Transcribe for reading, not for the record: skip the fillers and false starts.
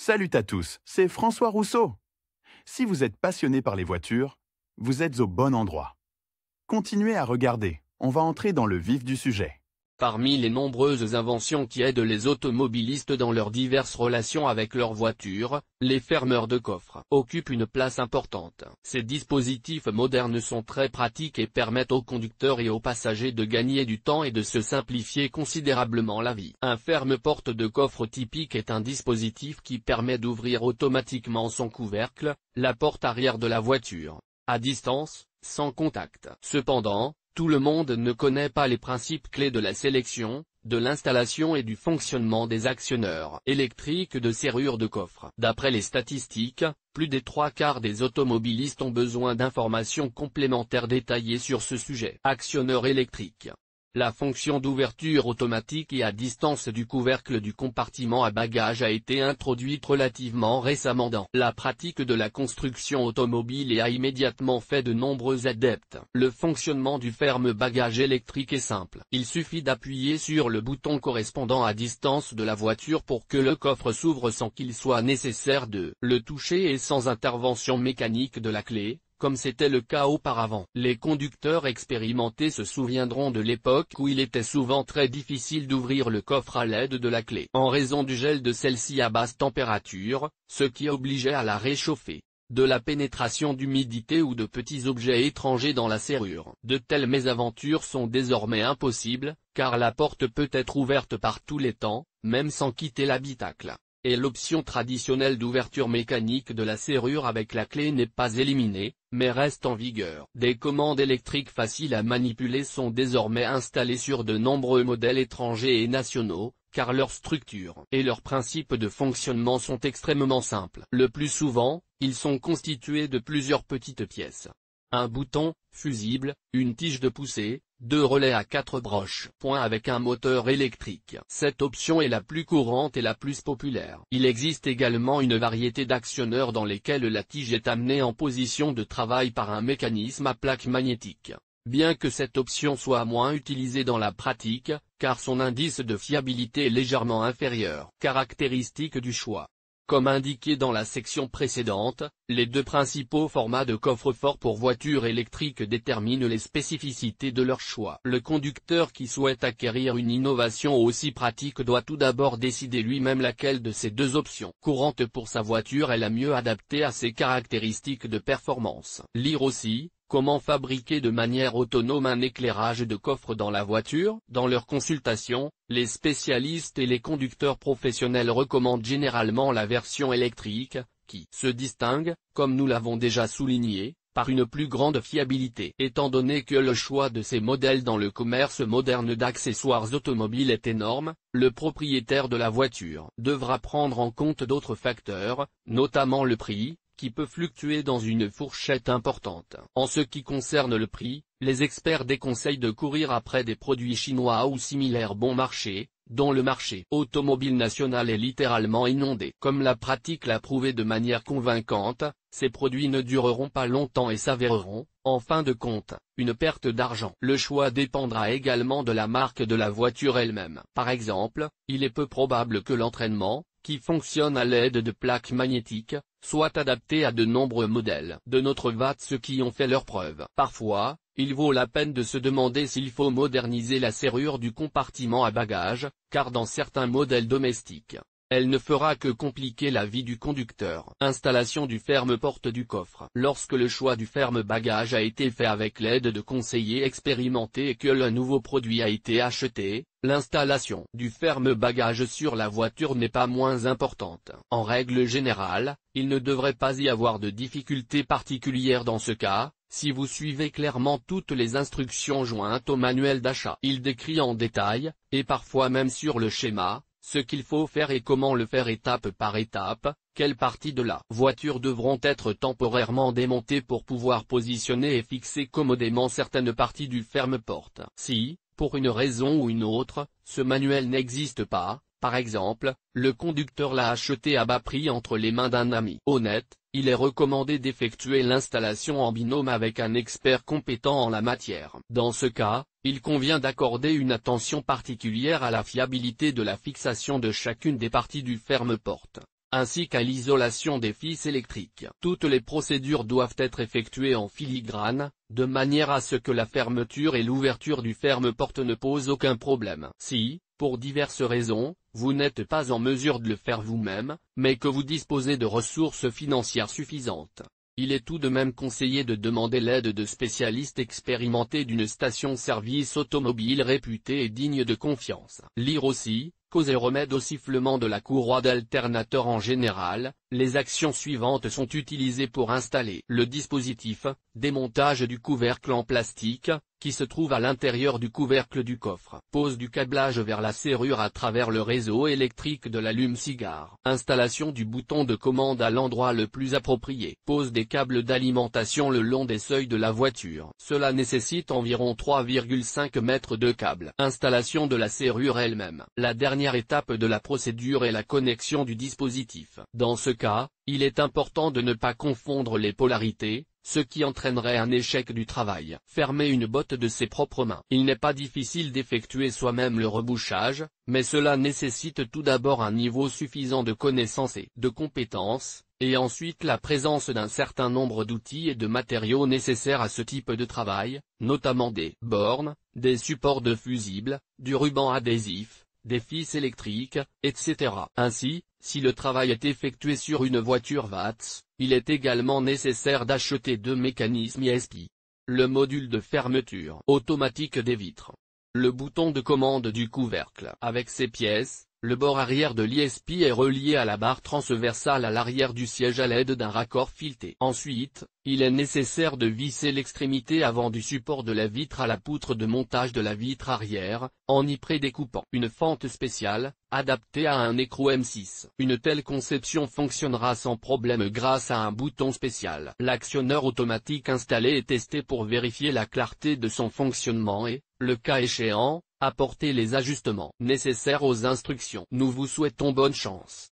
Salut à tous, c'est François Rousseau. Si vous êtes passionné par les voitures, vous êtes au bon endroit. Continuez à regarder, on va entrer dans le vif du sujet. Parmi les nombreuses inventions qui aident les automobilistes dans leurs diverses relations avec leurs voitures, les fermeurs de coffre occupent une place importante. Ces dispositifs modernes sont très pratiques et permettent aux conducteurs et aux passagers de gagner du temps et de se simplifier considérablement la vie. Un ferme-porte de coffre typique est un dispositif qui permet d'ouvrir automatiquement son couvercle, la porte arrière de la voiture, à distance, sans contact. Cependant, tout le monde ne connaît pas les principes clés de la sélection, de l'installation et du fonctionnement des actionneurs électriques de serrure de coffre. D'après les statistiques, plus des 3/4 des automobilistes ont besoin d'informations complémentaires détaillées sur ce sujet. Actionneur électrique. La fonction d'ouverture automatique et à distance du couvercle du compartiment à bagages a été introduite relativement récemment dans la pratique de la construction automobile et a immédiatement fait de nombreux adeptes. Le fonctionnement du ferme-bagages électrique est simple. Il suffit d'appuyer sur le bouton correspondant à distance de la voiture pour que le coffre s'ouvre sans qu'il soit nécessaire de le toucher et sans intervention mécanique de la clé, comme c'était le cas auparavant. Les conducteurs expérimentés se souviendront de l'époque où il était souvent très difficile d'ouvrir le coffre à l'aide de la clé, en raison du gel de celle-ci à basse température, ce qui obligeait à la réchauffer, de la pénétration d'humidité ou de petits objets étrangers dans la serrure. De telles mésaventures sont désormais impossibles, car la porte peut être ouverte par tous les temps, même sans quitter l'habitacle. Et l'option traditionnelle d'ouverture mécanique de la serrure avec la clé n'est pas éliminée, mais reste en vigueur. Des commandes électriques faciles à manipuler sont désormais installées sur de nombreux modèles étrangers et nationaux, car leur structure et leurs principes de fonctionnement sont extrêmement simples. Le plus souvent, ils sont constitués de plusieurs petites pièces. Un bouton, fusible, une tige de poussée, 2 relais à 4 broches. Avec un moteur électrique. Cette option est la plus courante et la plus populaire. Il existe également une variété d'actionneurs dans lesquels la tige est amenée en position de travail par un mécanisme à plaque magnétique. Bien que cette option soit moins utilisée dans la pratique, car son indice de fiabilité est légèrement inférieur. Caractéristiques du choix. Comme indiqué dans la section précédente, les 2 principaux formats de coffre-fort pour voitures électriques déterminent les spécificités de leur choix. Le conducteur qui souhaite acquérir une innovation aussi pratique doit tout d'abord décider lui-même laquelle de ces 2 options courantes pour sa voiture est la mieux adaptée à ses caractéristiques de performance. Lire aussi. Comment fabriquer de manière autonome un éclairage de coffre dans la voiture? Dans leur consultation, les spécialistes et les conducteurs professionnels recommandent généralement la version électrique, qui se distingue, comme nous l'avons déjà souligné, par une plus grande fiabilité. Étant donné que le choix de ces modèles dans le commerce moderne d'accessoires automobiles est énorme, le propriétaire de la voiture devra prendre en compte d'autres facteurs, notamment le prix, qui peut fluctuer dans une fourchette importante. En ce qui concerne le prix, les experts déconseillent de courir après des produits chinois ou similaires bon marché, dont le marché automobile national est littéralement inondé. Comme la pratique l'a prouvé de manière convaincante, ces produits ne dureront pas longtemps et s'avéreront, en fin de compte, une perte d'argent. Le choix dépendra également de la marque de la voiture elle-même. Par exemple, il est peu probable que l'entraînement, qui fonctionne à l'aide de plaques magnétiques, soit adapté à de nombreux modèles de notre VATS qui ont fait leurs preuves. Parfois, il vaut la peine de se demander s'il faut moderniser la serrure du compartiment à bagages, car dans certains modèles domestiques, elle ne fera que compliquer la vie du conducteur. Installation du ferme-porte du coffre. Lorsque le choix du ferme-bagages a été fait avec l'aide de conseillers expérimentés et que le nouveau produit a été acheté, l'installation du ferme-bagages sur la voiture n'est pas moins importante. En règle générale, il ne devrait pas y avoir de difficultés particulières dans ce cas, si vous suivez clairement toutes les instructions jointes au manuel d'achat. Il décrit en détail, et parfois même sur le schéma, ce qu'il faut faire et comment le faire étape par étape, quelles parties de la voiture devront être temporairement démontées pour pouvoir positionner et fixer commodément certaines parties du ferme-porte. Si, pour une raison ou une autre, ce manuel n'existe pas, par exemple, le conducteur l'a acheté à bas prix entre les mains d'un ami honnête, il est recommandé d'effectuer l'installation en binôme avec un expert compétent en la matière. Dans ce cas, il convient d'accorder une attention particulière à la fiabilité de la fixation de chacune des parties du ferme-porte. ainsi qu'à l'isolation des fils électriques. Toutes les procédures doivent être effectuées en filigrane, de manière à ce que la fermeture et l'ouverture du ferme-porte ne posent aucun problème. Si, pour diverses raisons, vous n'êtes pas en mesure de le faire vous-même, mais que vous disposez de ressources financières suffisantes, il est tout de même conseillé de demander l'aide de spécialistes expérimentés d'une station-service automobile réputée et digne de confiance. Lire aussi, cause et remède au sifflement de la courroie d'alternateur. En général, les actions suivantes sont utilisées pour installer le dispositif: démontage du couvercle en plastique, qui se trouve à l'intérieur du couvercle du coffre. Pose du câblage vers la serrure à travers le réseau électrique de l'allume-cigare. Installation du bouton de commande à l'endroit le plus approprié. Pose des câbles d'alimentation le long des seuils de la voiture. Cela nécessite environ 3,5 mètres de câble. Installation de la serrure elle-même. La dernière étape de la procédure est la connexion du dispositif. Dans ce cas, il est important de ne pas confondre les polarités, ce qui entraînerait un échec du travail. Fermer une botte de ses propres mains. Il n'est pas difficile d'effectuer soi-même le rebouchage, mais cela nécessite tout d'abord un niveau suffisant de connaissances et de compétences, et ensuite la présence d'un certain nombre d'outils et de matériaux nécessaires à ce type de travail, notamment des bornes, des supports de fusibles, du ruban adhésif, des fils électriques, etc. Ainsi, si le travail est effectué sur une voiture VATS, il est également nécessaire d'acheter 2 mécanismes ESP. Le module de fermeture automatique des vitres. Le bouton de commande du couvercle. Avec ces pièces, le bord arrière de l'ESP est relié à la barre transversale à l'arrière du siège à l'aide d'un raccord fileté. Ensuite, il est nécessaire de visser l'extrémité avant du support de la vitre à la poutre de montage de la vitre arrière, en y prédécoupant une fente spéciale, adaptée à un écrou M6. Une telle conception fonctionnera sans problème grâce à un bouton spécial. L'actionneur automatique installé est testé pour vérifier la clarté de son fonctionnement et, le cas échéant, apporter les ajustements nécessaires aux instructions. Nous vous souhaitons bonne chance.